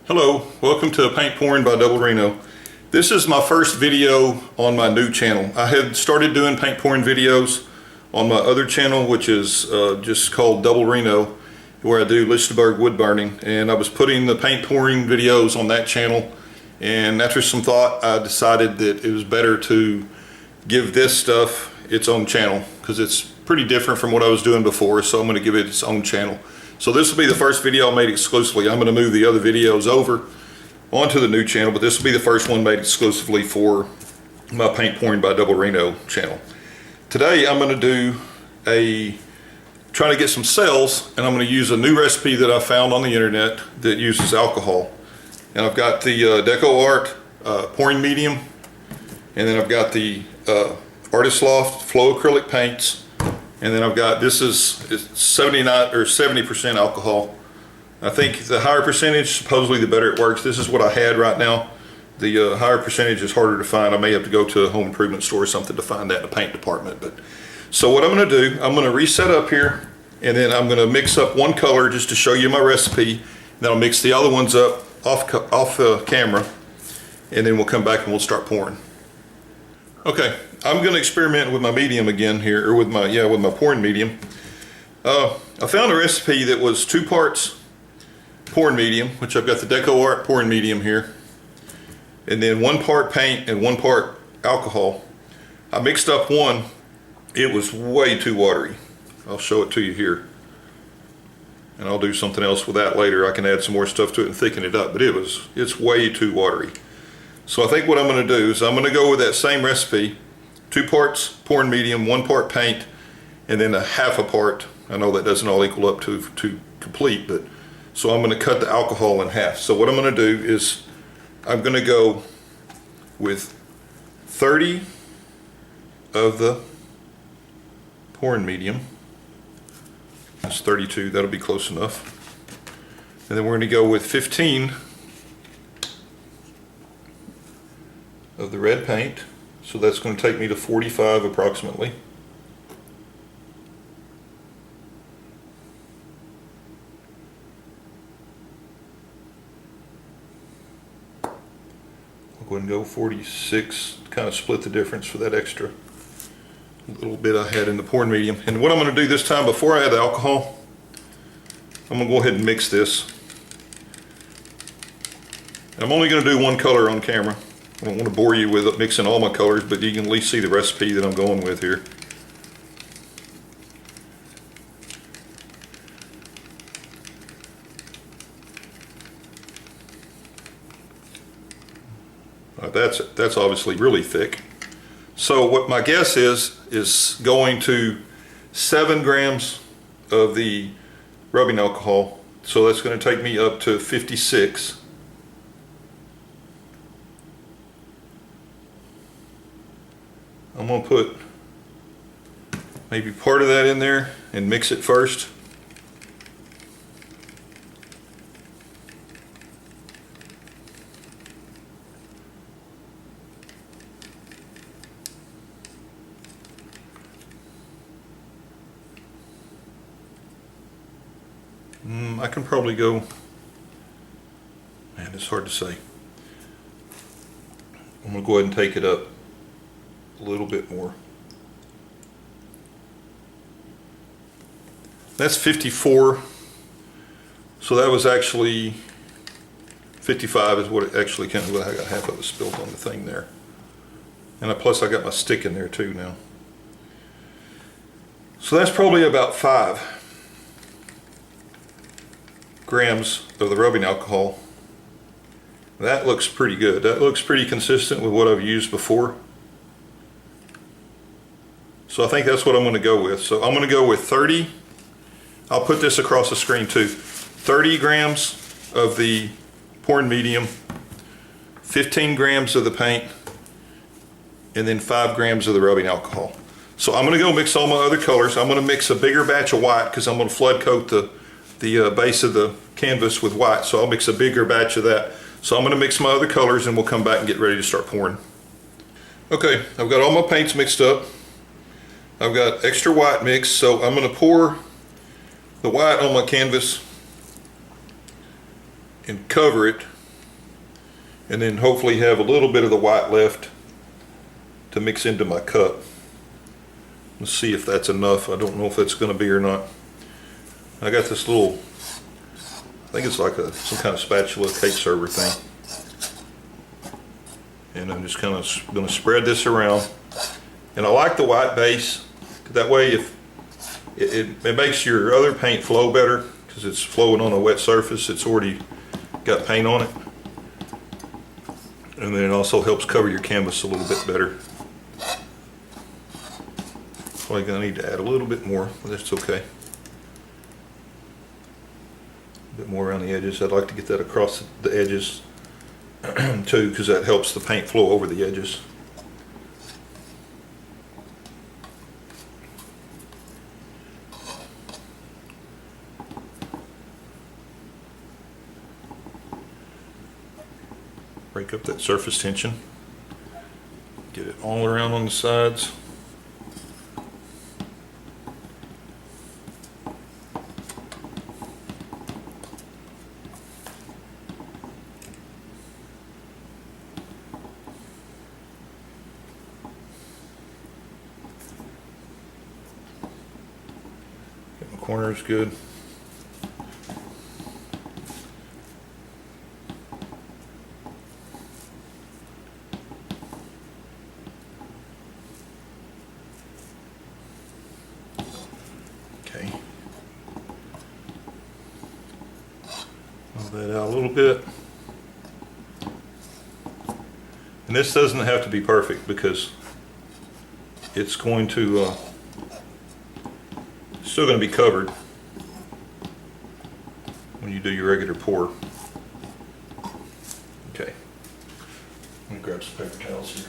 Hello, welcome to Paint Pouring by Doublereno. This is my first video on my new channel. I had started doing paint pouring videos on my other channel, which is just called Doublereno, where I do Lichtenberg wood burning, and I was putting the paint pouring videos on that channel, and after some thought I decided that it was better to give this stuff its own channel because it's pretty different from what I was doing before, so I'm going to give it its own channel. So this will be the first video I made exclusively. I'm going to move the other videos over onto the new channel, but this will be the first one made exclusively for my Paint Pouring by Doublereno channel. Today I'm going to do trying to get some sales, and I'm going to use a new recipe that I found on the internet that uses alcohol. And I've got the Decoart pouring medium, and then I've got the Artist Loft flow acrylic paints. And then I've got, this is 79 or 70% alcohol. I think the higher percentage, supposedly the better it works. This is what I had right now. The higher percentage is harder to find. I may have to go to a home improvement store or something to find that in the paint department. But so what I'm going to do, I'm going to reset up here, and then I'm going to mix up one color just to show you my recipe. Then I'll mix the other ones up off camera, and then we'll come back and we'll start pouring. Okay, I'm going to experiment with my medium again here, or with my pouring medium. I found a recipe that was 2 parts pouring medium, which I've got the Decoart pouring medium here, and then 1 part paint and 1 part alcohol. I mixed up one. It was way too watery. I'll show it to you here, and I'll do something else with that later. I can add some more stuff to it and thicken it up, but it's way too watery. So I think what I'm going to do is I'm going to go with that same recipe, 2 parts pouring medium, 1 part paint, and then a half a part. I know that doesn't all equal up to complete, but so I'm going to cut the alcohol in half. So what I'm going to do is I'm going to go with 30 of the pouring medium. That's 32, that'll be close enough. And then we're going to go with 15 of the red paint, so that's going to take me to 45 approximately. I'll go ahead and go 46, kind of split the difference for that extra little bit I had in the pouring medium. And what I'm going to do this time, before I add the alcohol, I'm going to go ahead and mix this. And I'm only going to do 1 color on camera. I don't want to bore you with mixing all my colors, but you can at least see the recipe that I'm going with here. That's obviously really thick. So what my guess is going to 7 grams of the rubbing alcohol. So that's going to take me up to 56. I'm going to put maybe part of that in there and mix it first. I can probably go, man, it's hard to say. I'm going to go ahead and take it up a little bit more. That's 54, so that was actually 55 is what it actually came. I got half of it spilled on the thing there, and plus I got my stick in there too now. So that's probably about 5 grams of the rubbing alcohol. That looks pretty good. That looks pretty consistent with what I've used before. So I think that's what I'm going to go with. So I'm going to go with 30. I'll put this across the screen too. 30 grams of the pouring medium, 15 grams of the paint, and then 5 grams of the rubbing alcohol. So I'm going to go mix all my other colors. I'm going to mix a bigger batch of white because I'm going to flood coat the base of the canvas with white. So I'll mix a bigger batch of that. So I'm going to mix my other colors and we'll come back and get ready to start pouring. Okay, I've got all my paints mixed up. I've got extra white mix, so I'm going to pour the white on my canvas and cover it and then hopefully have a little bit of the white left to mix into my cup. Let's see if that's enough. I don't know if that's going to be or not. I got this little, I think it's like some kind of spatula cake server thing. And I'm just kind of going to spread this around. And I like the white base. That way, if it makes your other paint flow better, because it's flowing on a wet surface. It's already got paint on it. And then it also helps cover your canvas a little bit better. Probably going to need to add a little bit more, but that's okay. A bit more around the edges. I'd like to get that across the edges too, because that helps the paint flow over the edges. Break up that surface tension. Get it all around on the sides. Get my corners good. Okay. Move that out a little bit. And this doesn't have to be perfect because it's going to still going to be covered when you do your regular pour. Okay. Let me grab some paper towels here.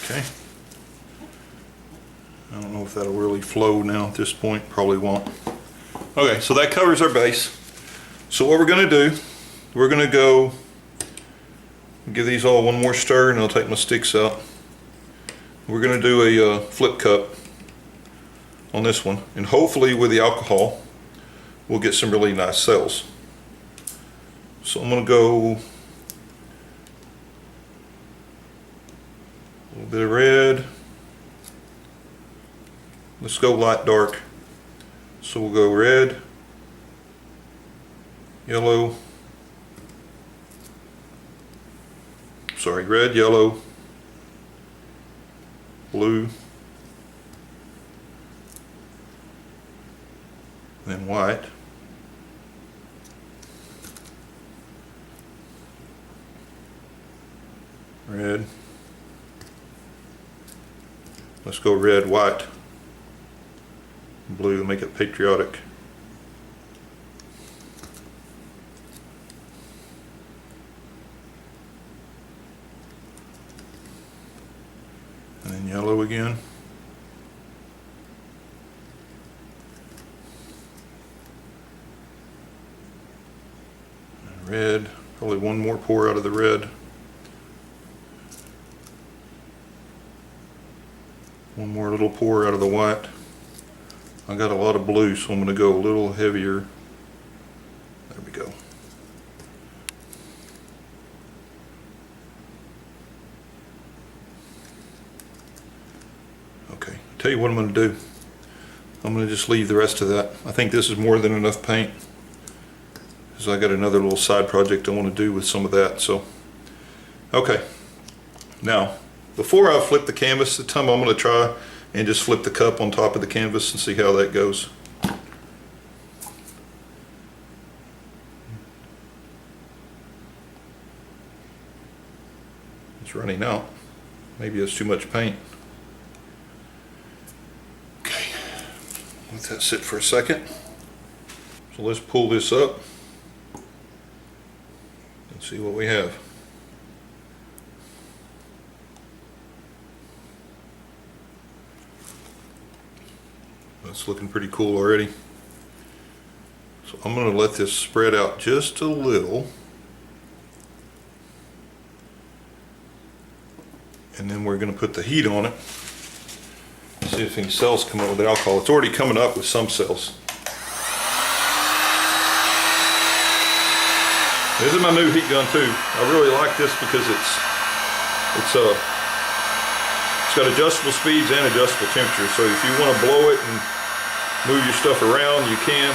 Okay. I don't know if that'll really flow now at this point. Probably won't. Okay, so that covers our base. So what we're going to do, we're going to go give these all one more stir, and I'll take my sticks out. We're going to do a flip cup on this one, and hopefully with the alcohol we'll get some really nice cells. So I'm going to go a little bit of red. Let's go light dark. So we'll go red, yellow, red, yellow, blue, then white, red. Let's go red, white, blue, make it patriotic. And then yellow again. And red, probably one more pour out of the red. One more little pour out of the white. I got a lot of blue, so I'm going to go a little heavier. There we go. Okay, tell you what I'm going to do. I'm going to just leave the rest of that. I think this is more than enough paint, because I got another little side project I want to do with some of that. So, okay. Now, before I flip the canvas, this time I'm going to try and just flip the cup on top of the canvas and see how that goes. It's running out. Maybe it's too much paint. Okay, let that sit for a second. So let's pull this up and see what we have. It's looking pretty cool already. So I'm going to let this spread out just a little. And then we're going to put the heat on it. See if any cells come up with the alcohol. It's already coming up with some cells. This is my new heat gun too. I really like this because it's got adjustable speeds and adjustable temperature. So if you want to blow it and move your stuff around, you can.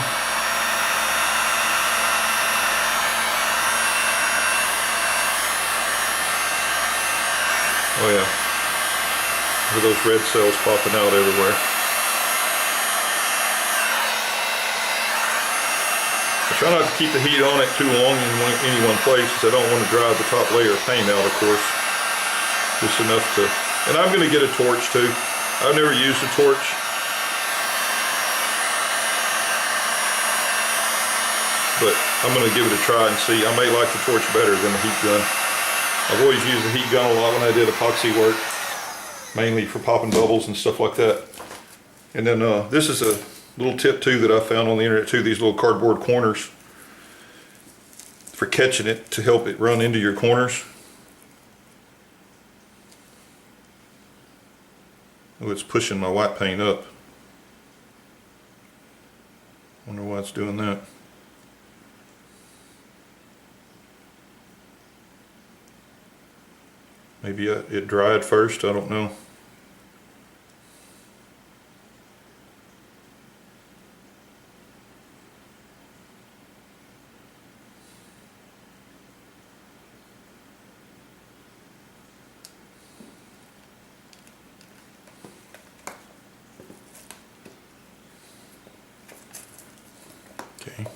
Oh yeah, look at those red cells popping out everywhere. I try not to keep the heat on it too long in any one place because I don't want to dry the top layer of paint out, of course. Just enough to, and I'm going to get a torch too. I've never used a torch. But I'm going to give it a try and see. I may like the torch better than the heat gun. I've always used the heat gun a lot when I did epoxy work, mainly for popping bubbles and stuff like that. And then this is a little tip too that I found on the internet too, these little cardboard corners for catching it to help it run into your corners. Oh, it's pushing my white paint up. Wonder why it's doing that. Maybe it dried first, I don't know. Okay.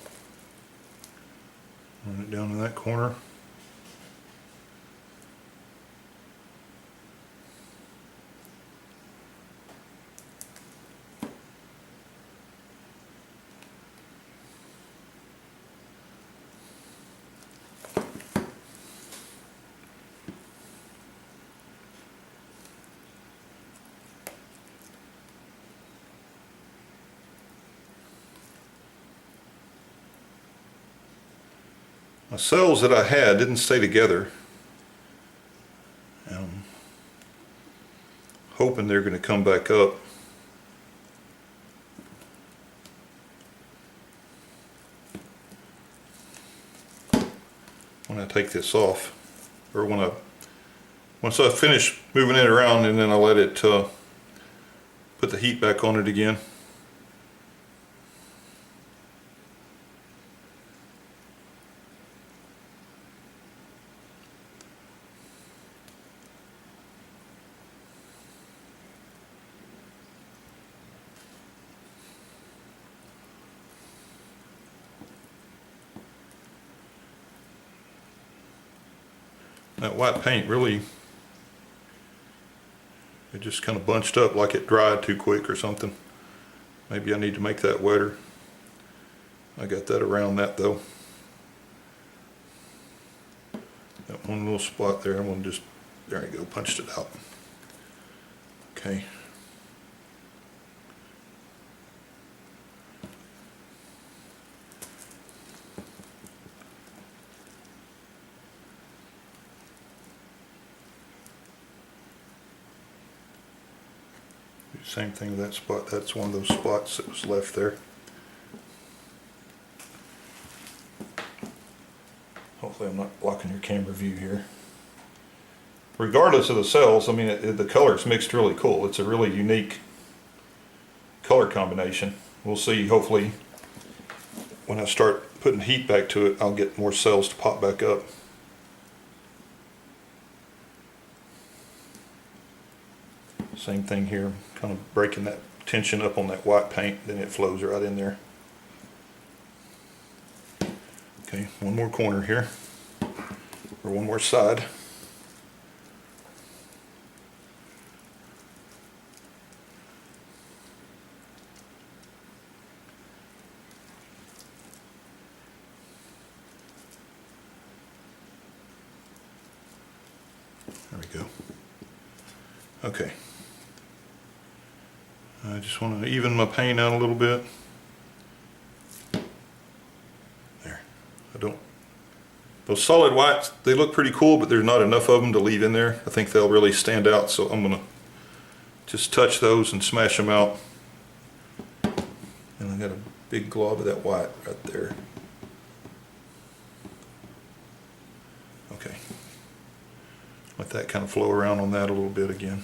Run it down in that corner. My cells that I had didn't stay together. I'm hoping they're going to come back up. When I take this off, or once I finish moving it around, and then I let it put the heat back on it again. That white paint really, it just kind of bunched up like it dried too quick or something. Maybe I need to make that wetter. I got that around that though. That one little spot there, I'm gonna just, there you go, punched it out. Okay. Same thing with that spot. That's one of those spots that was left there. Hopefully I'm not blocking your camera view here. Regardless of the cells, I mean, the color's mixed really cool. It's a really unique color combination. We'll see, hopefully, when I start putting heat back to it, I'll get more cells to pop back up. Same thing here, kind of breaking that tension up on that white paint, then it flows right in there. Okay, one more corner here, or one more side. There we go. Okay. I just want to even my paint out a little bit. There. Those solid whites, they look pretty cool, but there's not enough of them to leave in there. I think they'll really stand out, so I'm going to just touch those and smash them out. And I got a big glob of that white right there. Let that kind of flow around on that a little bit again.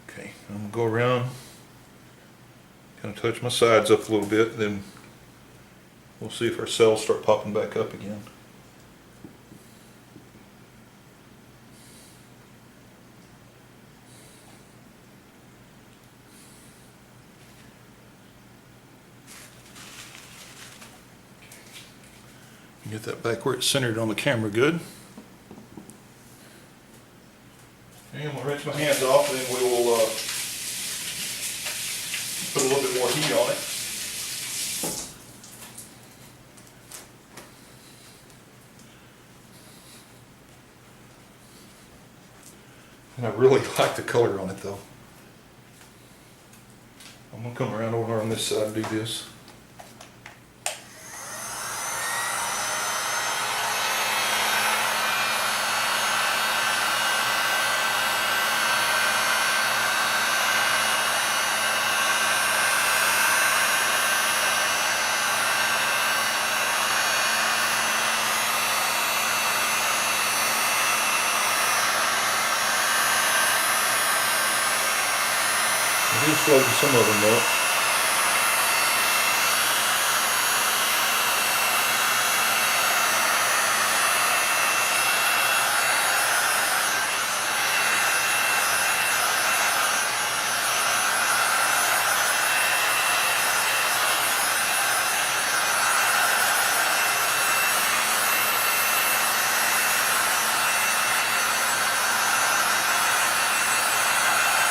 Okay, I'm gonna go around, kind of touch my sides up a little bit, then we'll see if our cells start popping back up again. Get that back where it's centered on the camera good. Okay, I'm going to rinse my hands off, and then we will put a little bit more heat on it. And I really like the color on it though. I'm going to come around over on this side and do this. It is floating some of them up.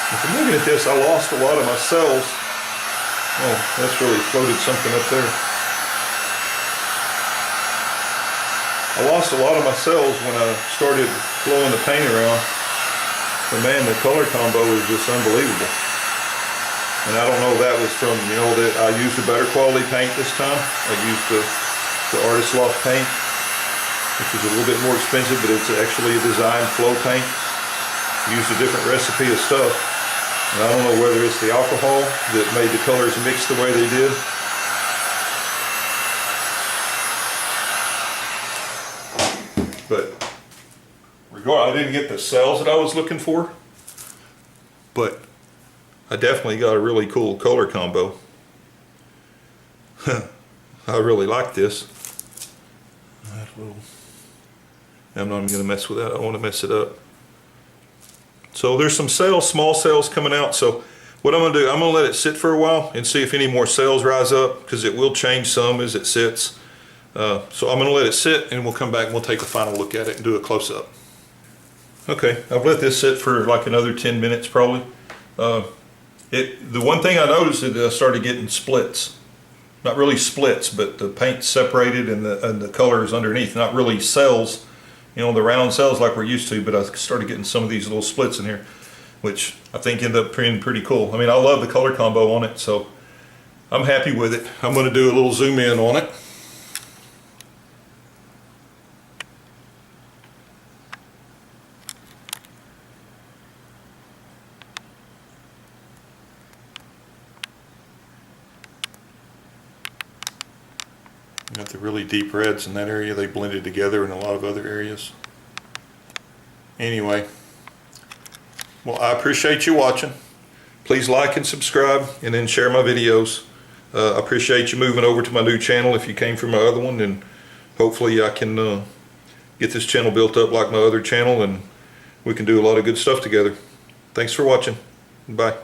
If I'm looking at this, I lost a lot of my cells. Oh, that's really floated something up there. I lost a lot of my cells when I started flowing the paint around. But man, the color combo is just unbelievable. And I don't know if that was from, that I used a better quality paint this time. I used the Artist Loft paint, which is a little bit more expensive, but it's actually a design flow paint. Used a different recipe of stuff. And I don't know whether it's the alcohol that made the colors mix the way they did. But regardless, I didn't get the cells that I was looking for, but I definitely got a really cool color combo. I really like this. I'm not even going to mess with that. I don't want to mess it up. So there's some cells, small cells coming out. So what I'm going to do, I'm going to let it sit for a while and see if any more cells rise up, because it will change some as it sits. So I'm going to let it sit, and we'll come back and we'll take a final look at it and do a close-up. Okay, I've let this sit for like another 10 minutes probably. The one thing I noticed is that I started getting splits. Not really splits, but the paint separated and the color is underneath. Not really cells, the round cells like we're used to, but I started getting some of these little splits in here, which I think ended up being pretty cool. I mean, I love the color combo on it, so I'm happy with it. I'm going to do a little zoom in on it. Got the really deep reds in that area. They blended together in a lot of other areas. Anyway, well, I appreciate you watching. Please like and subscribe, and then share my videos. I appreciate you moving over to my new channel if you came from my other one, and hopefully I can get this channel built up like my other channel, and we can do a lot of good stuff together. Thanks for watching. Bye.